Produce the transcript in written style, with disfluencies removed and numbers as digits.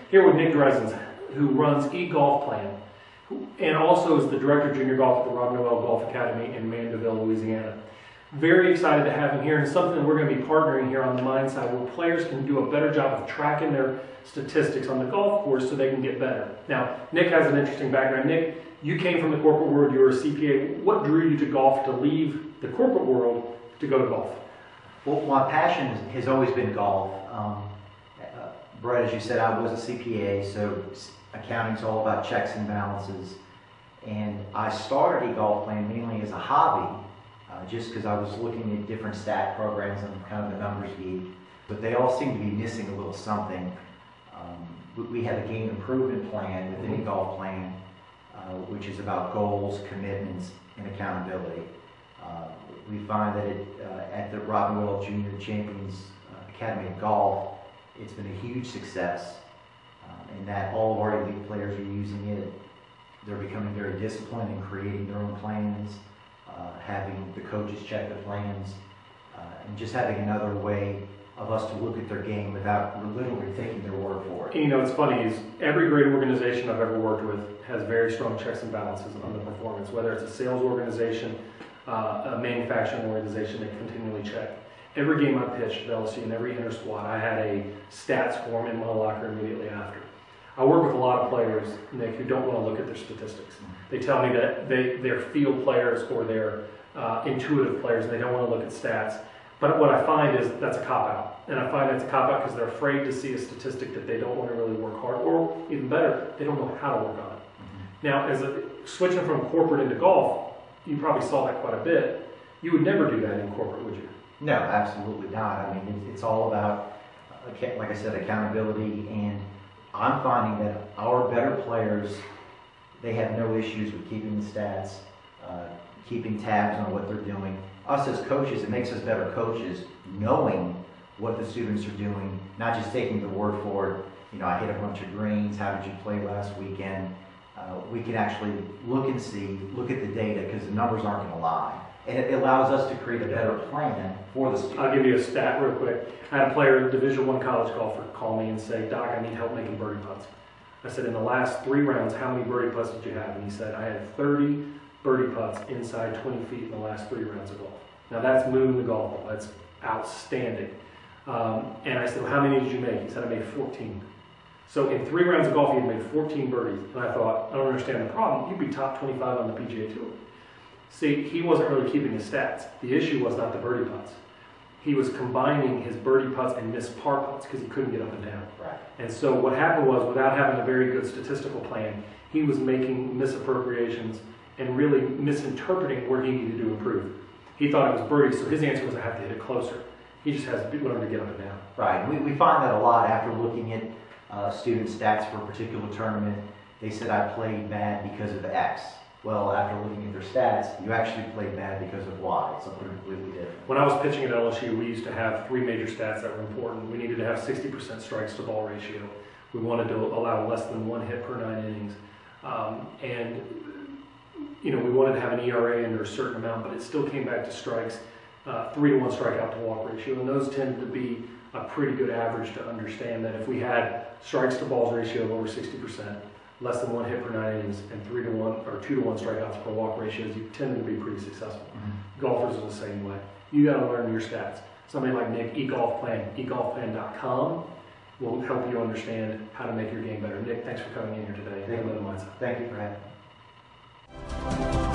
Here with Nic Drezins, who runs Egolfplan, and also is the Director of Junior Golf at the Rob Noel Golf Academy in Mandeville, Louisiana. Very excited to have him here, and something we're going to be partnering here on the Mind side, where players can do a better job of tracking their statistics on the golf course so they can get better. Now, Nic has an interesting background. Nic, you came from the corporate world, you were a CPA. What drew you to golf to leave the corporate world to go to golf? Well, my passion has always been golf. Brett, as you said, I was a CPA, so accounting's all about checks and balances. And I started Egolfplan mainly as a hobby, just because I was looking at different stat programs and kind of a numbers geek. But they all seem to be missing a little something. We have a game improvement plan within Egolfplan, which is about goals, commitments, and accountability. We find that at the Rob Noel Junior Champions Academy of Golf, it's been a huge success, in that all of our elite players are using it. They're becoming very disciplined in creating their own plans, having the coaches check the plans, and just having another way of us to look at their game without literally taking their word for it. And you know, what's funny is every great organization I've ever worked with has very strong checks and balances on the performance, whether it's a sales organization, a manufacturing organization, they continually check. Every game I pitched at LSU and every inter-squad, I had a stats form in my locker immediately after. I work with a lot of players, Nic, who don't want to look at their statistics. They tell me that they're field players or they're intuitive players and they don't want to look at stats. But what I find is that's a cop-out. And I find that's a cop-out because they're afraid to see a statistic that they don't want to really work hard, or even better, they don't know how to work on it. Now, switching from corporate into golf, you probably saw that quite a bit. You would never do that in corporate, would you? No, absolutely not. I mean, it's all about, like I said, accountability, and I'm finding that our better players, they have no issues with keeping the stats, keeping tabs on what they're doing. Us as coaches, it makes us better coaches, knowing what the students are doing, not just taking the word for it. You know, I hit a bunch of greens, how did you play last weekend? We can actually look at the data, because the numbers aren't going to lie. And it allows us to create a better plan for the student. I'll give you a stat real quick. I had a player, Division I college golfer, call me and say, "Doc, I need help making birdie putts." I said, "In the last 3 rounds, how many birdie putts did you have?" And he said, "I had 30 birdie putts inside 20 feet in the last 3 rounds of golf." Now that's moving the golf ball. That's outstanding. And I said, "Well, how many did you make?" He said, "I made 14. So in 3 rounds of golf, he had made 14 birdies. And I thought, I don't understand the problem. You'd be top 25 on the PGA Tour. See, he wasn't really keeping his stats. The issue was not the birdie putts. He was combining his birdie putts and missed par putts because he couldn't get up and down. Right. And so what happened was, without having a very good statistical plan, he was making misappropriations and really misinterpreting where he needed to improve. He thought it was birdies, so his answer was, "I have to hit it closer." He just has to learn to get up and down. Right. We find that a lot after looking at student stats for a particular tournament. They said, "I played bad because of X." Well, after looking at their stats, you actually played bad because of Y. It's something completely different. When I was pitching at LSU, we used to have 3 major stats that were important. We needed to have 60% strikes to ball ratio. We wanted to allow less than 1 hit per 9 innings. And you know, we wanted to have an ERA under a certain amount, but it still came back to strikes, 3-to-1 strikeout to walk ratio. And those tended to be a pretty good average to understand that if we had strikes to balls ratio of over 60%, less than 1 hit per 9 innings, and 3-to-1 or 2-to-1 strikeouts per walk ratios, you tend to be pretty successful. Golfers are the same way. You got to learn your stats. Somebody like Nic, Egolfplan, egolfplan.com will help you understand how to make your game better. Nic, thanks for coming in here today. Thank you for having me.